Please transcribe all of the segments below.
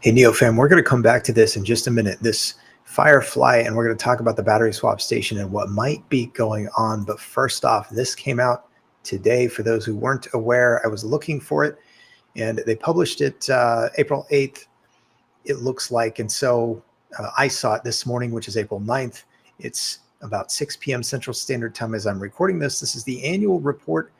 Hey, NIO fam, we're going to come back to this in just a minute, this Firefly, and we're going to talk about the battery swap station and what might be going on. But first off, this came out today. For those who weren't aware, I was looking for it, and they published it April 8th, it looks like. And so I saw it this morning, which is April 9th. It's about 6 p.m. Central Standard Time as I'm recording this. This is the annual report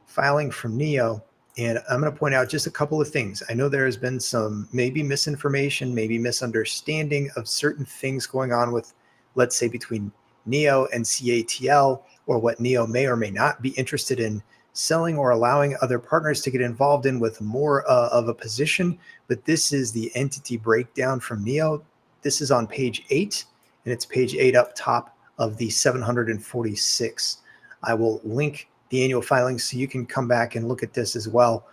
filing from NIO. And I'm going to point out just a couple of things. I know there has been some maybe misinformation, maybe misunderstanding of certain things going on with, let's say, between NIO and CATL, or what NIO may or may not be interested in selling or allowing other partners to get involved in with more of a position. But this is the entity breakdown from NIO. This is on page 8, and it's page 8 up top of the 746. I will link the annual filings so you can come back and look at this as well.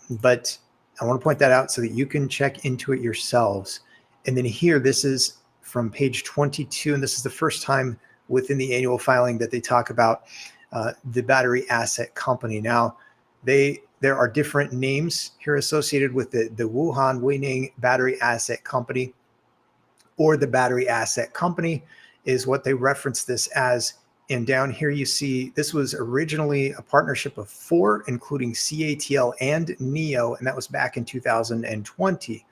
But I want to point that out so that you can check into it yourselves. And then here, this is from page 22, and this is the first time within the annual filing that they talk about the battery asset company. Now, there are different names here associated with the Wuhan Weining Battery Asset Company, or the Battery Asset Company is what they reference this as. And down here you see this was originally a partnership of 4, including CATL and NIO, and that was back in 2020.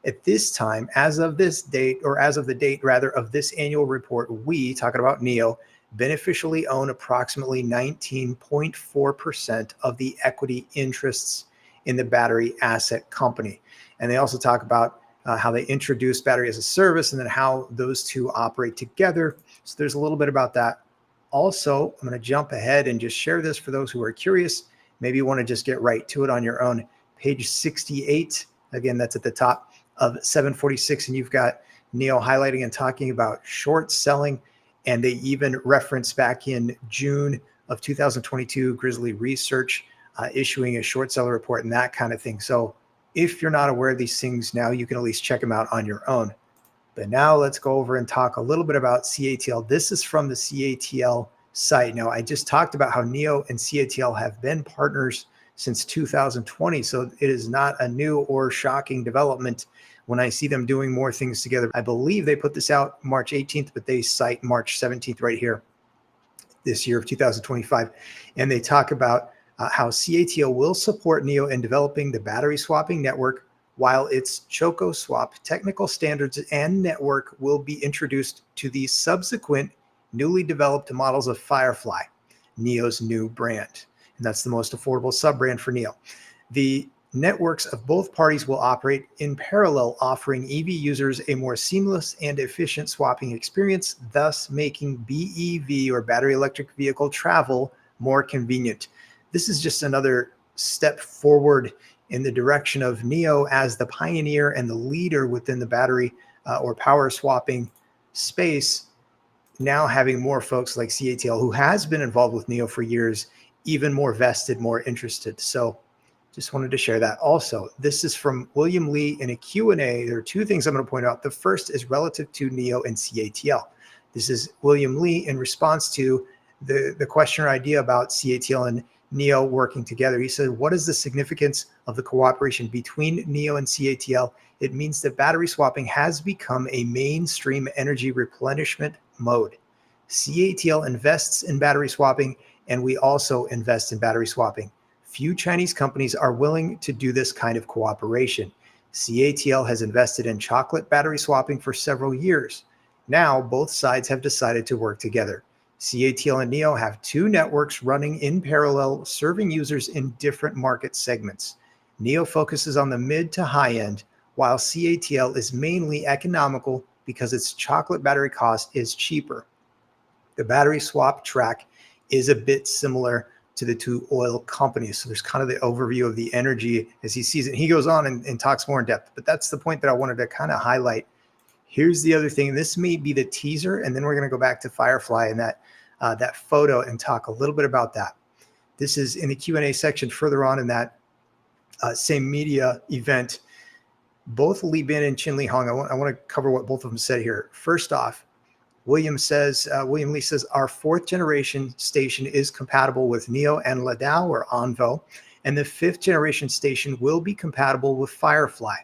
At this time, as of this date, or as of the date rather of this annual report, we, talking about NIO, beneficially own approximately 19.4% of the equity interests in the battery asset company. And they also talk about how they introduced battery as a service and then how those two operate together. So there's a little bit about that. Also, I'm going to jump ahead and just share this for those who are curious. Maybe you want to just get right to it on your own. Page 68, again, that's at the top of 746, and you've got NIO highlighting and talking about short selling, and they even reference back in June of 2022, Grizzly Research issuing a short seller report and that kind of thing. So if you're not aware of these things now, you can at least check them out on your own. But now let's go over and talk a little bit about CATL. This is from the CATL site. Now, I just talked about how NIO and CATL have been partners since 2020. So it is not a new or shocking development when I see them doing more things together. I believe they put this out March 18th, but they cite March 17th right here, this year of 2025. And they talk about how CATL will support NIO in developing the battery swapping network, while its Choco Swap technical standards and network will be introduced to the subsequent newly developed models of Firefly, NIO's new brand. And that's the most affordable sub-brand for NIO. The networks of both parties will operate in parallel, offering EV users a more seamless and efficient swapping experience, thus making BEV, or battery electric vehicle travel, more convenient. This is just another step forward in the direction of NIO as the pioneer and the leader within the battery or power swapping space, now having more folks like CATL, who has been involved with NIO for years, even more vested, more interested. So just wanted to share that. Also, this is from William Lee in a Q&A. There are 2 things I'm going to point out. The first is relative to NIO and CATL. This is William Lee in response to the question or idea about CATL and NIO working together. He said, what is the significance of the cooperation between NIO and CATL? It means that battery swapping has become a mainstream energy replenishment mode. CATL invests in battery swapping, and we also invest in battery swapping. Few Chinese companies are willing to do this kind of cooperation. CATL has invested in chocolate battery swapping for several years. Now, both sides have decided to work together. CATL and NIO have 2 networks running in parallel, serving users in different market segments. NIO focuses on the mid to high end, while CATL is mainly economical because its chocolate battery cost is cheaper. The battery swap track is a bit similar to the 2 oil companies. So there's kind of the overview of the energy as he sees it. He goes on and talks more in depth, but that's the point that I wanted to kind of highlight. Here's the other thing. This may be the teaser, and then we're going to go back to Firefly and that photo and talk a little bit about that. This is in the Q&A section further on in that same media event. Both Li Bin and Qin Lihong, I want to cover what both of them said here. First off, William Lee says, our 4th generation station is compatible with NIO and Ladao, or Anvo, and the 5th generation station will be compatible with Firefly.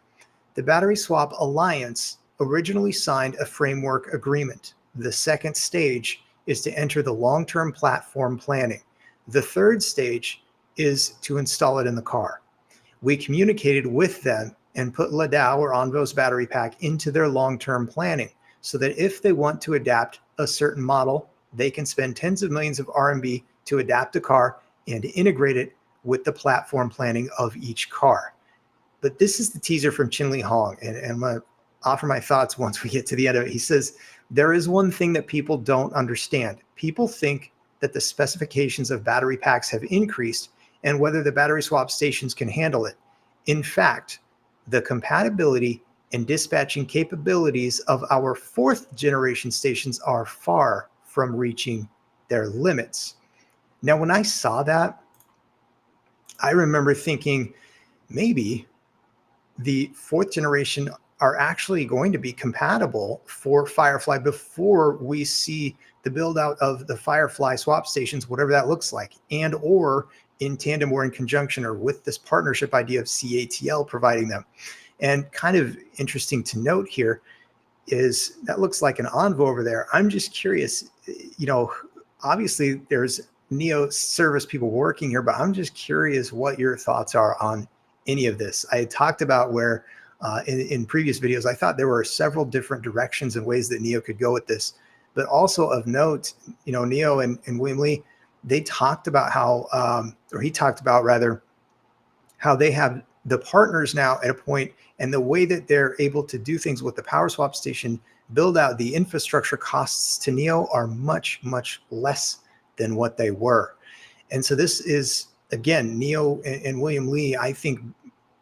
The Battery Swap Alliance originally signed a framework agreement. The second stage is to enter the long-term platform planning. The third stage is to install it in the car. We communicated with them and put Ladao or Onvo's battery pack into their long-term planning so that if they want to adapt a certain model, they can spend tens of millions of RMB to adapt a car and integrate it with the platform planning of each car. But this is the teaser from Qin Lihong, and I'm going to offer my thoughts once we get to the end of it. He says, there is one thing that people don't understand. People think that the specifications of battery packs have increased and whether the battery swap stations can handle it. In fact, the compatibility and dispatching capabilities of our fourth generation stations are far from reaching their limits. Now, when I saw that, I remember thinking maybe the fourth generation are actually going to be compatible for Firefly before we see the build out of the Firefly swap stations, whatever that looks like, and or in tandem or in conjunction or with this partnership idea of CATL providing them. And kind of interesting to note here is that looks like an Onvo over there. I'm just curious, obviously there's NIO service people working here, but I'm just curious what your thoughts are on any of this. I had talked about where in previous videos, I thought there were several different directions and ways that NIO could go with this, but also of note, NIO and William Li, they talked about how, or he talked about rather, how they have the partners now at a point and the way that they're able to do things with the power swap station, build out the infrastructure costs to NIO are much, much less than what they were. And so this is, again, NIO and William Li, I think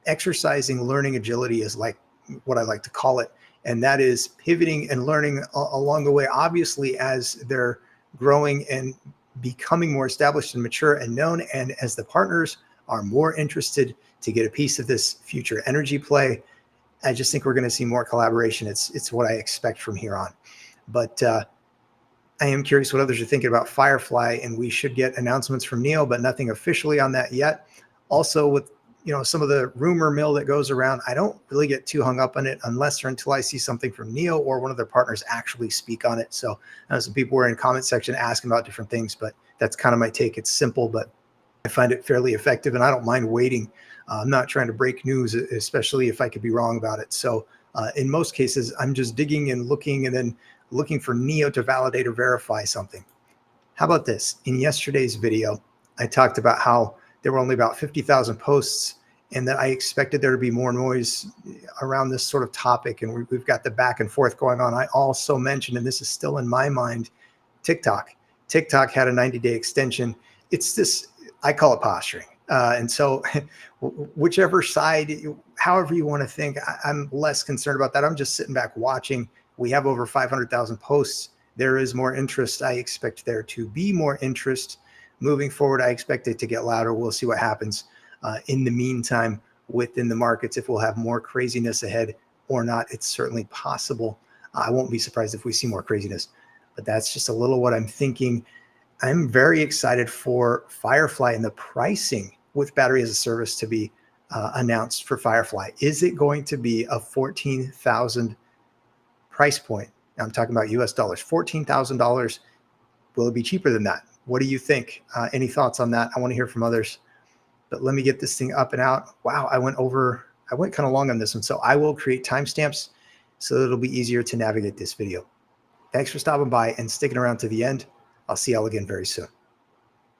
exercising learning agility is like what I like to call it. And that is pivoting and learning along the way, obviously, as they're growing and becoming more established and mature and known. And as the partners are more interested to get a piece of this future energy play, I just think we're going to see more collaboration. It's what I expect from here on. But I am curious what others are thinking about Firefly, and we should get announcements from NIO, but nothing officially on that yet. Also, with some of the rumor mill that goes around, I don't really get too hung up on it unless or until I see something from NIO or one of their partners actually speak on it. So I know some people were in the comment section asking about different things, but that's kind of my take. It's simple, but I find it fairly effective, and I don't mind waiting. I'm not trying to break news, especially if I could be wrong about it. So in most cases, I'm just digging and looking and then looking for NIO to validate or verify something. How about this? In yesterday's video, I talked about how there were only about 50,000 posts and that I expected there to be more noise around this sort of topic. And we've got the back and forth going on. I also mentioned, and this is still in my mind, TikTok. TikTok had a 90-day extension. It's this, I call it posturing. And so whichever side, however you want to think, I'm less concerned about that. I'm just sitting back watching. We have over 500,000 posts. There is more interest. I expect there to be more interest moving forward. I expect it to get louder. We'll see what happens in the meantime within the markets, if we'll have more craziness ahead or not. It's certainly possible. I won't be surprised if we see more craziness, but that's just a little what I'm thinking. I'm very excited for Firefly and the pricing with battery as a service to be announced for Firefly. Is it going to be a 14,000 price point? Now I'm talking about US dollars, $14,000. Will it be cheaper than that? What do you think? Any thoughts on that? I want to hear from others, but let me get this thing up and out. Wow, I went kind of long on this one. So I will create timestamps so that it'll be easier to navigate this video. Thanks for stopping by and sticking around to the end. I'll see y'all again very soon.